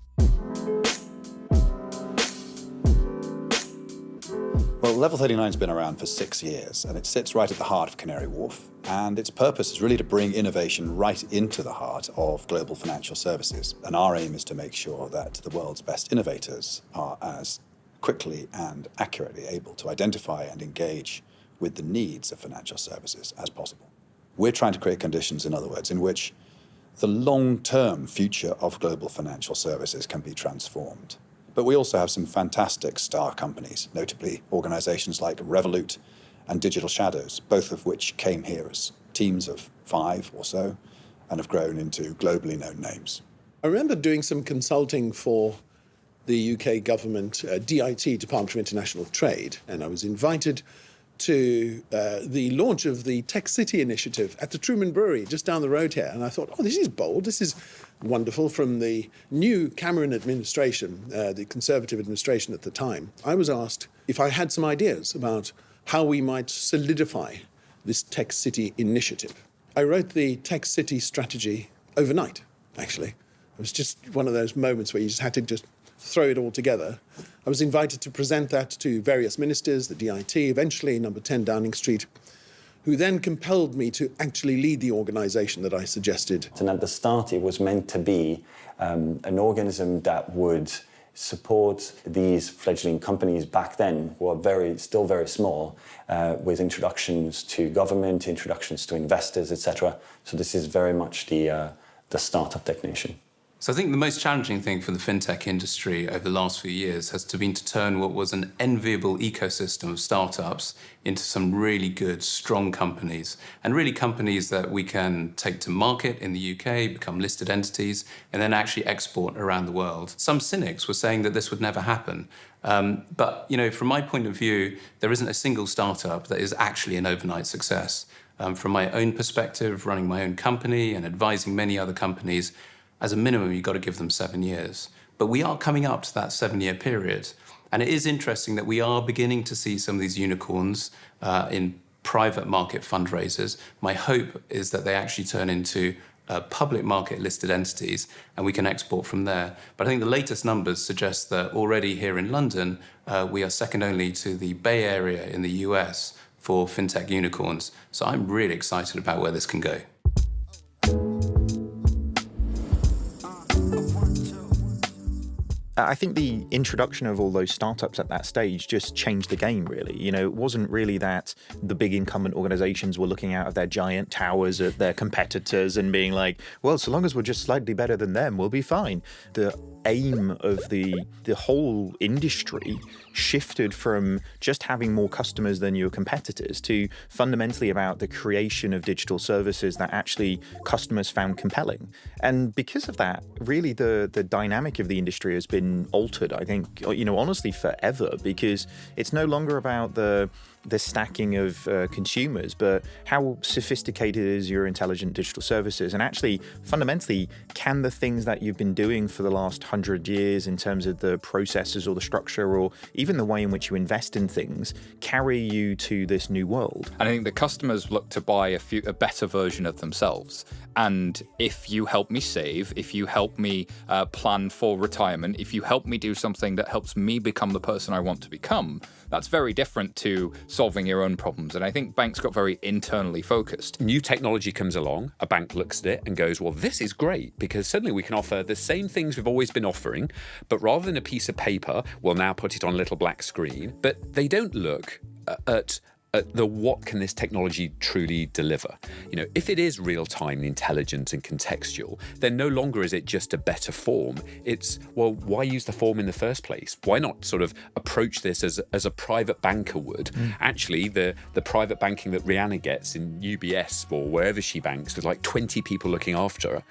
Well, Level 39's been around for 6 years, and it sits right at the heart of Canary Wharf. And its purpose is really to bring innovation right into the heart of global financial services. And our aim is to make sure that the world's best innovators are as quickly and accurately able to identify and engage with the needs of financial services as possible. We're trying to create conditions, in other words, in which the long-term future of global financial services can be transformed. But we also have some fantastic star companies, notably organizations like Revolut and Digital Shadows, both of which came here as teams of 5 or so and have grown into globally known names. I remember doing some consulting for the UK government, DIT, Department for International Trade, and I was invited to the launch of the Tech City initiative at the Truman Brewery just down the road here. And I thought, oh, this is bold. This is wonderful. From the new Cameron administration, the Conservative administration at the time, I was asked if I had some ideas about how we might solidify this Tech City initiative. I wrote the Tech City strategy overnight, actually. It was just one of those moments where you just had to just throw it all together. I was invited to present that to various ministers, the DIT, eventually number 10 Downing Street, who then compelled me to actually lead the organisation that I suggested. And at the start, it was meant to be an organism that would support these fledgling companies back then, who are still very small, with introductions to government, introductions to investors, etc. So this is very much the start of TechNation. So I think the most challenging thing for the fintech industry over the last few years has been to turn what was an enviable ecosystem of startups into some really good, strong companies, and really companies that we can take to market in the UK, become listed entities, and then actually export around the world. Some cynics were saying that this would never happen. But, you know, from my point of view, there isn't a single startup that is actually an overnight success. From my own perspective, running my own company and advising many other companies, as a minimum, you've got to give them 7 years. But we are coming up to that 7-year period. And it is interesting that we are beginning to see some of these unicorns in private market fundraisers. My hope is that they actually turn into public market listed entities and we can export from there. But I think the latest numbers suggest that already here in London, we are second only to the Bay Area in the US for fintech unicorns. So I'm really excited about where this can go. I think the introduction of all those startups at that stage just changed the game, really. You know, it wasn't really that the big incumbent organizations were looking out of their giant towers at their competitors and being like, well, so long as we're just slightly better than them, we'll be fine. The aim of the whole industry shifted from just having more customers than your competitors to fundamentally about the creation of digital services that actually customers found compelling. And because of that, really the dynamic of the industry has been altered, I think, you know, honestly forever, because it's no longer about the the stacking of consumers, but how sophisticated is your intelligent digital services? And actually, fundamentally, can the things that you've been doing for the last 100 years in terms of the processes or the structure or even the way in which you invest in things carry you to this new world? And I think the customers look to buy a better version of themselves. And if you help me save, if you help me plan for retirement, if you help me do something that helps me become the person I want to become, that's very different to solving your own problems. And I think banks got very internally focused. New technology comes along, a bank looks at it and goes, well, this is great because suddenly we can offer the same things we've always been offering, but rather than a piece of paper, we'll now put it on a little black screen. But they don't look at the what can this technology truly deliver. If it is real-time, intelligent and contextual, then no longer is it just a better form. It's, well, why use the form in the first place? Why not sort of approach this as a private banker would? Actually, the private banking that Rihanna gets in UBS or wherever she banks with like 20 people looking after her,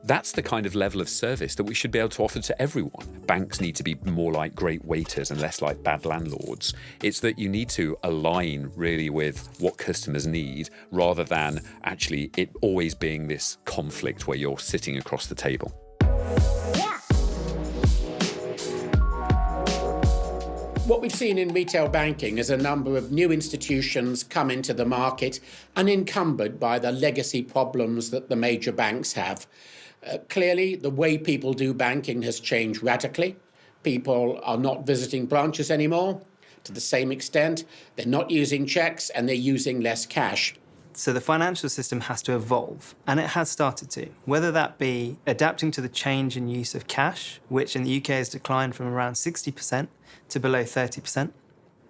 that's the kind of level of service that we should be able to offer to everyone. Banks need to be more like great waiters and less like bad landlords. It's that you need to align really with what customers need rather than actually it always being this conflict where you're sitting across the table. What we've seen in retail banking is a number of new institutions come into the market unencumbered by the legacy problems that the major banks have. Clearly, the way people do banking has changed radically. People are not visiting branches anymore to the same extent. They're not using checks and they're using less cash. So the financial system has to evolve, and it has started to, whether that be adapting to the change in use of cash, which in the UK has declined from around 60% to below 30%,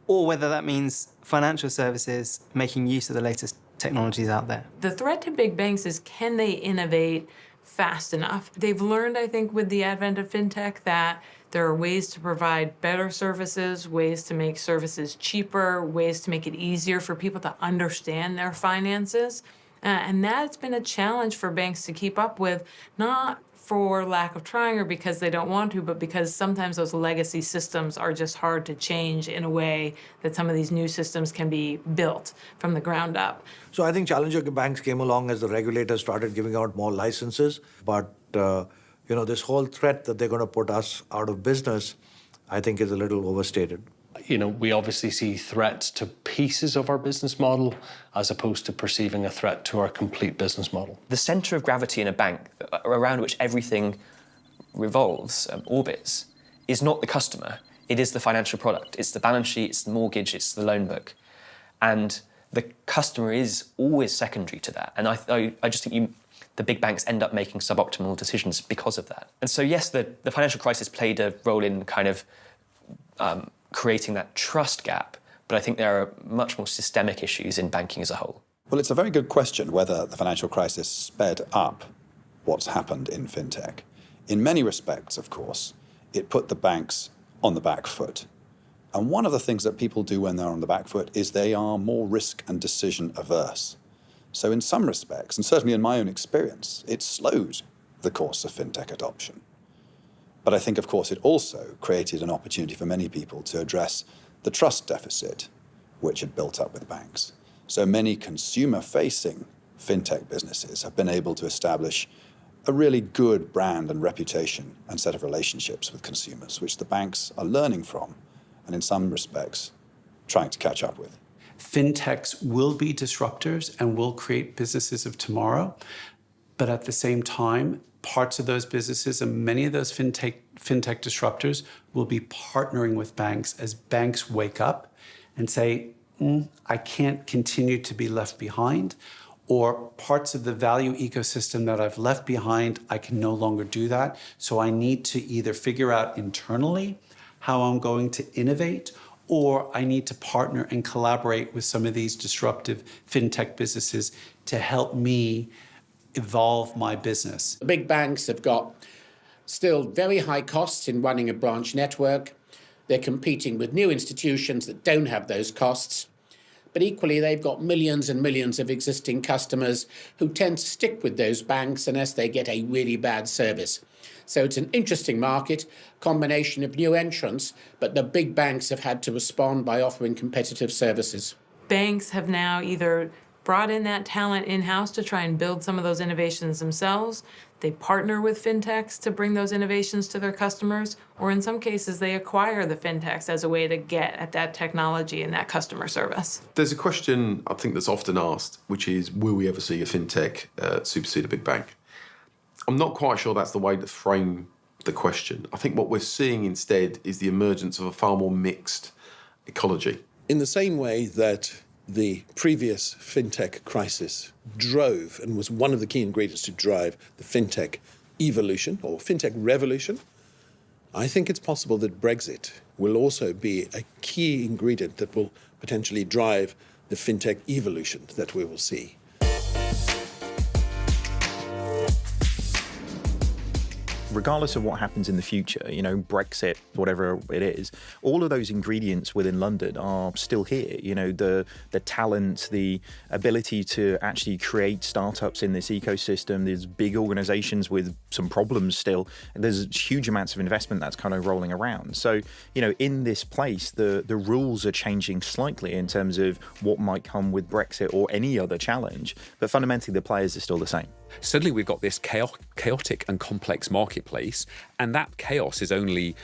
or whether that means financial services making use of the latest technologies out there. The threat to big banks is, can they innovate fast enough? They've learned, I think, with the advent of fintech that there are ways to provide better services, ways to make services cheaper, ways to make it easier for people to understand their finances. And that's been a challenge for banks to keep up with, not for lack of trying or because they don't want to, but because sometimes those legacy systems are just hard to change in a way that some of these new systems can be built from the ground up. So I think challenger banks came along as the regulators started giving out more licenses. But, this whole threat that they're going to put us out of business, I think is a little overstated. We obviously see threats to pieces of our business model as opposed to perceiving a threat to our complete business model. The centre of gravity in a bank, around which everything revolves, orbits, is not the customer. It is the financial product. It's the balance sheet, it's the mortgage, it's the loan book. And the customer is always secondary to that. And I just think the big banks end up making suboptimal decisions because of that. And so, yes, the financial crisis played a role in kind of creating that trust gap, but I think there are much more systemic issues in banking as a whole. Well, it's a very good question whether the financial crisis sped up what's happened in fintech. In many respects, of course, it put the banks on the back foot. And one of the things that people do when they're on the back foot is they are more risk and decision averse. So in some respects, and certainly in my own experience, it slowed the course of fintech adoption. But I think, of course, it also created an opportunity for many people to address the trust deficit which had built up with banks. So many consumer-facing fintech businesses have been able to establish a really good brand and reputation and set of relationships with consumers, which the banks are learning from and in some respects trying to catch up with. Fintechs will be disruptors and will create businesses of tomorrow, but at the same time, parts of those businesses and many of those fintech disruptors will be partnering with banks as banks wake up and say, I can't continue to be left behind, or parts of the value ecosystem that I've left behind, I can no longer do that. So I need to either figure out internally how I'm going to innovate, or I need to partner and collaborate with some of these disruptive fintech businesses to help me evolve my business. The big banks have got still very high costs in running a branch network. They're competing with new institutions that don't have those costs. But equally, they've got millions and millions of existing customers who tend to stick with those banks unless they get a really bad service. So it's an interesting market, combination of new entrants, but the big banks have had to respond by offering competitive services. banks have now either brought in that talent in-house to try and build some of those innovations themselves. They partner with fintechs to bring those innovations to their customers, or in some cases, they acquire the fintechs as a way to get at that technology and that customer service. There's a question I think that's often asked, which is, will we ever see a fintech supersede a big bank? I'm not quite sure that's the way to frame the question. I think what we're seeing instead is the emergence of a far more mixed ecology. In the same way that the previous fintech crisis drove and was one of the key ingredients to drive the fintech evolution or fintech revolution, I think it's possible that Brexit will also be a key ingredient that will potentially drive the fintech evolution that we will see. Regardless of what happens in the future, Brexit, whatever it is, all of those ingredients within London are still here. The talent, the ability to actually create startups in this ecosystem. There's big organizations with some problems still. There's huge amounts of investment that's kind of rolling around. So, in this place, the rules are changing slightly in terms of what might come with Brexit or any other challenge. But fundamentally, the players are still the same. Suddenly we've got this chaotic and complex marketplace, and that chaos is only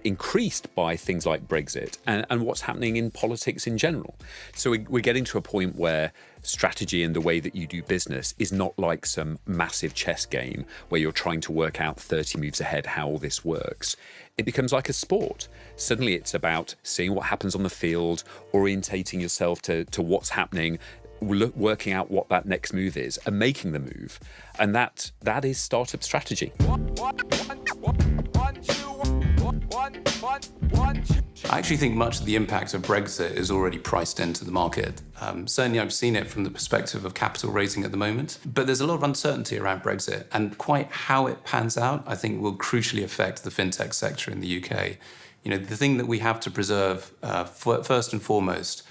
increased by things like Brexit and what's happening in politics in general. So we're getting to a point where strategy and the way that you do business is not like some massive chess game where you're trying to work out 30 moves ahead how all this works. It becomes like a sport. Suddenly it's about seeing what happens on the field, orientating yourself to what's happening, working out what that next move is and making the move. And that is startup strategy. I actually think much of the impact of Brexit is already priced into the market. Certainly I've seen it from the perspective of capital raising at the moment, but there's a lot of uncertainty around Brexit, and quite how it pans out, I think, will crucially affect the fintech sector in the UK. The thing that we have to preserve first and foremost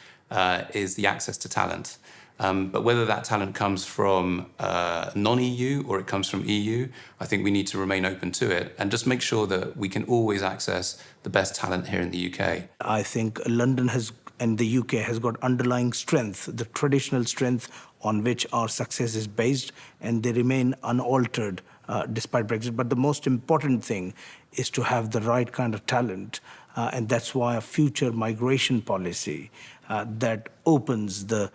is the access to talent. But whether that talent comes from non-EU or it comes from EU, I think we need to remain open to it and just make sure that we can always access the best talent here in the UK. I think London and the UK has got underlying strength, the traditional strength on which our success is based, and they remain unaltered despite Brexit. But the most important thing is to have the right kind of talent, and that's why a future migration policy that opens the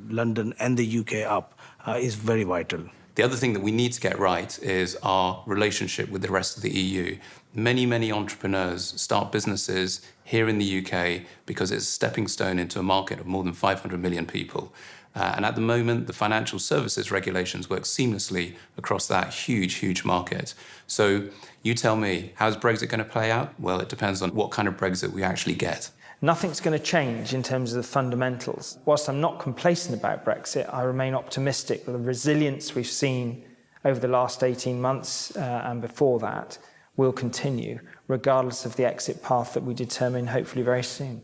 London and the UK up is very vital. The other thing that we need to get right is our relationship with the rest of the EU. Many entrepreneurs start businesses here in the UK because it's a stepping stone into a market of more than 500 million people. And at the moment, the financial services regulations work seamlessly across that huge market. So you tell me, how's Brexit going to play out? Well, it depends on what kind of Brexit we actually get. Nothing's going to change in terms of the fundamentals. Whilst I'm not complacent about Brexit, I remain optimistic that the resilience we've seen over the last 18 months and before that will continue, regardless of the exit path that we determine hopefully very soon.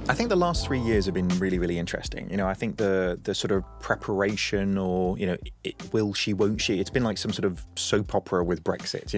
I think the last 3 years have been really interesting. I think the sort of preparation or, will she, won't she? It's been like some sort of soap opera with Brexit.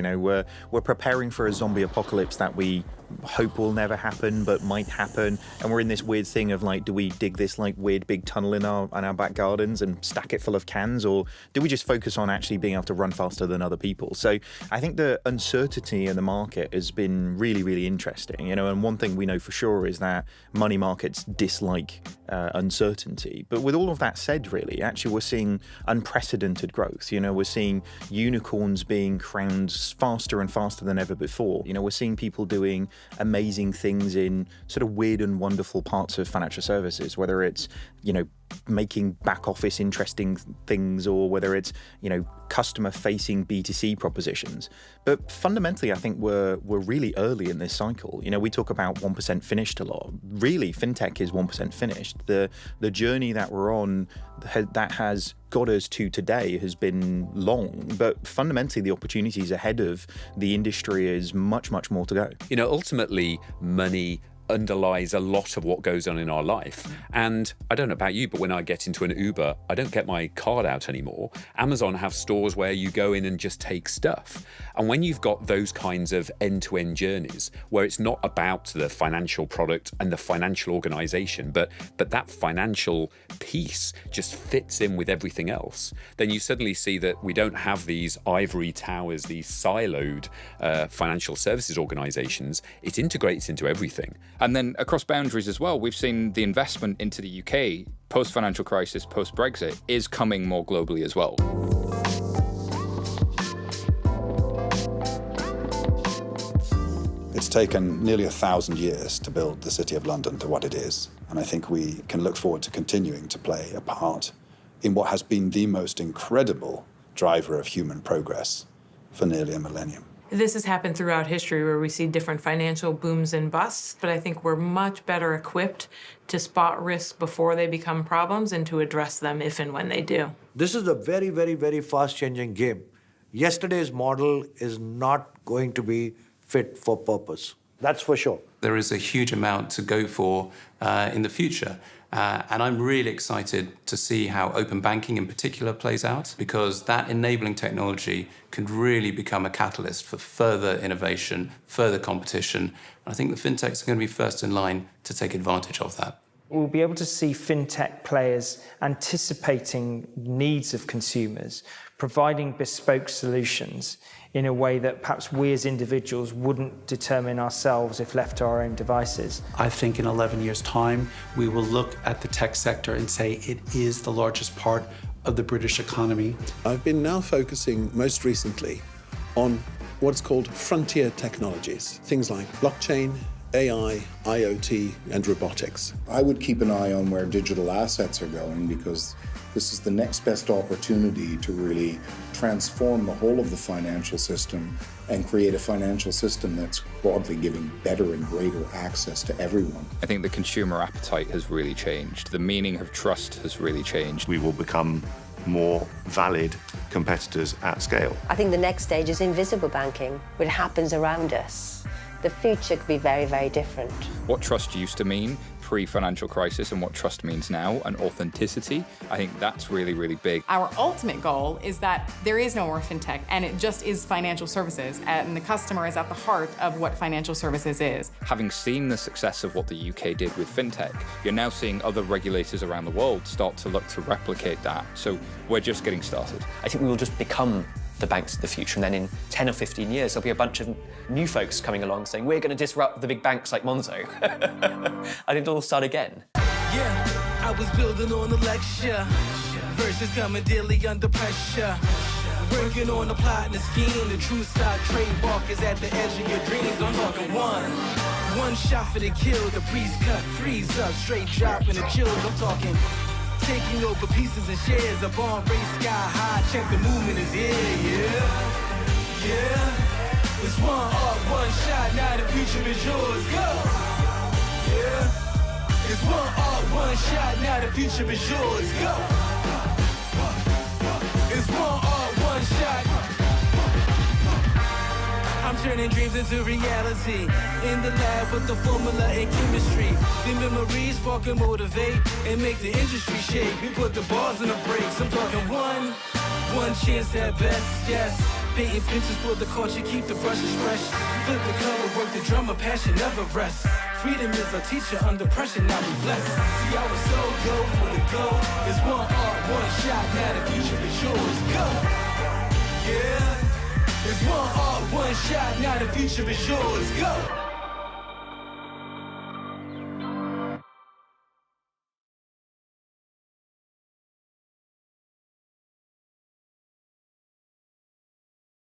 We're preparing for a zombie apocalypse that we hope will never happen but might happen, and we're in this weird thing of like, do we dig this like weird big tunnel in our back gardens and stack it full of cans, or do we just focus on actually being able to run faster than other people? So I think the uncertainty in the market has been really interesting, and one thing we know for sure is that money markets dislike uncertainty. But with all of that said, really, actually we're seeing unprecedented growth. We're seeing unicorns being crowned faster and faster than ever before. We're seeing people doing amazing things in sort of weird and wonderful parts of financial services, whether it's, making back office interesting things, or whether it's, customer facing B2C propositions. But fundamentally, I think we're really early in this cycle. We talk about 1% finished a lot. Really, fintech is 1% finished. The journey that we're on that has got us to today has been long, but fundamentally the opportunities ahead of the industry is much more to go. Ultimately, money underlies a lot of what goes on in our life. And I don't know about you, but when I get into an Uber, I don't get my card out anymore. Amazon have stores where you go in and just take stuff. And when you've got those kinds of end-to-end journeys, where it's not about the financial product and the financial organization, but that financial piece just fits in with everything else, then you suddenly see that we don't have these ivory towers, these siloed financial services organizations. It integrates into everything. And then across boundaries as well, we've seen the investment into the UK post-financial crisis, post-Brexit, is coming more globally as well. It's taken nearly 1,000 years to build the City of London to what it is, and I think we can look forward to continuing to play a part in what has been the most incredible driver of human progress for nearly a millennium. This has happened throughout history where we see different financial booms and busts, but I think we're much better equipped to spot risks before they become problems and to address them if and when they do. This is a very, very, very fast-changing game. Yesterday's model is not going to be fit for purpose. That's for sure. There is a huge amount to go for in the future. And I'm really excited to see how open banking in particular plays out, because that enabling technology can really become a catalyst for further innovation, further competition. And I think the fintechs are going to be first in line to take advantage of that. We'll be able to see fintech players anticipating needs of consumers, providing bespoke solutions in a way that perhaps we as individuals wouldn't determine ourselves if left to our own devices. I think in 11 years' time, we will look at the tech sector and say it is the largest part of the British economy. I've been now focusing most recently on what's called frontier technologies, things like blockchain, AI, IoT, and robotics. I would keep an eye on where digital assets are going, because this is the next best opportunity to really transform the whole of the financial system and create a financial system that's broadly giving better and greater access to everyone. I think the consumer appetite has really changed. The meaning of trust has really changed. We will become more valid competitors at scale. I think the next stage is invisible banking, which happens around us. The future could be very, very different. What trust used to mean pre-financial crisis and what trust means now, and authenticity, I think that's really, really big. Our ultimate goal is that there is no more fintech, and it just is financial services, and the customer is at the heart of what financial services is. Having seen the success of what the UK did with fintech, you're now seeing other regulators around the world start to look to replicate that. So we're just getting started. I think we will just become the banks of the future, and then in 10 or 15 years there'll be a bunch of new folks coming along saying we're going to disrupt the big banks like Monzo. And it'll all start again. Yeah, I was building on a lecture, verses coming daily under pressure, working on the plot and the scheme. The true stock trademark is at the edge of your dreams. I'm talking one shot for the kill. The priest cut threes up, straight dropping the chills. I'm talking taking over pieces and shares. A bond race sky high, check the movement is here, yeah. It's one art, one shot, now the future is yours, go. Yeah. It's one art, one shot, now the future is yours, go. It's one art, one shot. I'm turning dreams into reality. In the lab with the formula and chemistry. The memories spark and motivate and make the industry shake. We put the bars on the brakes. I'm talking one chance at best, yes. Painting pictures for the culture, keep the brushes fresh. Flip the color, work the drummer, passion never rests. Freedom is our teacher, under pressure, now we blessed. See, I was so go for the goal. It's one art, one shot, now the future is yours, go. Yeah. It's one art, one shot, now the future is yours, go!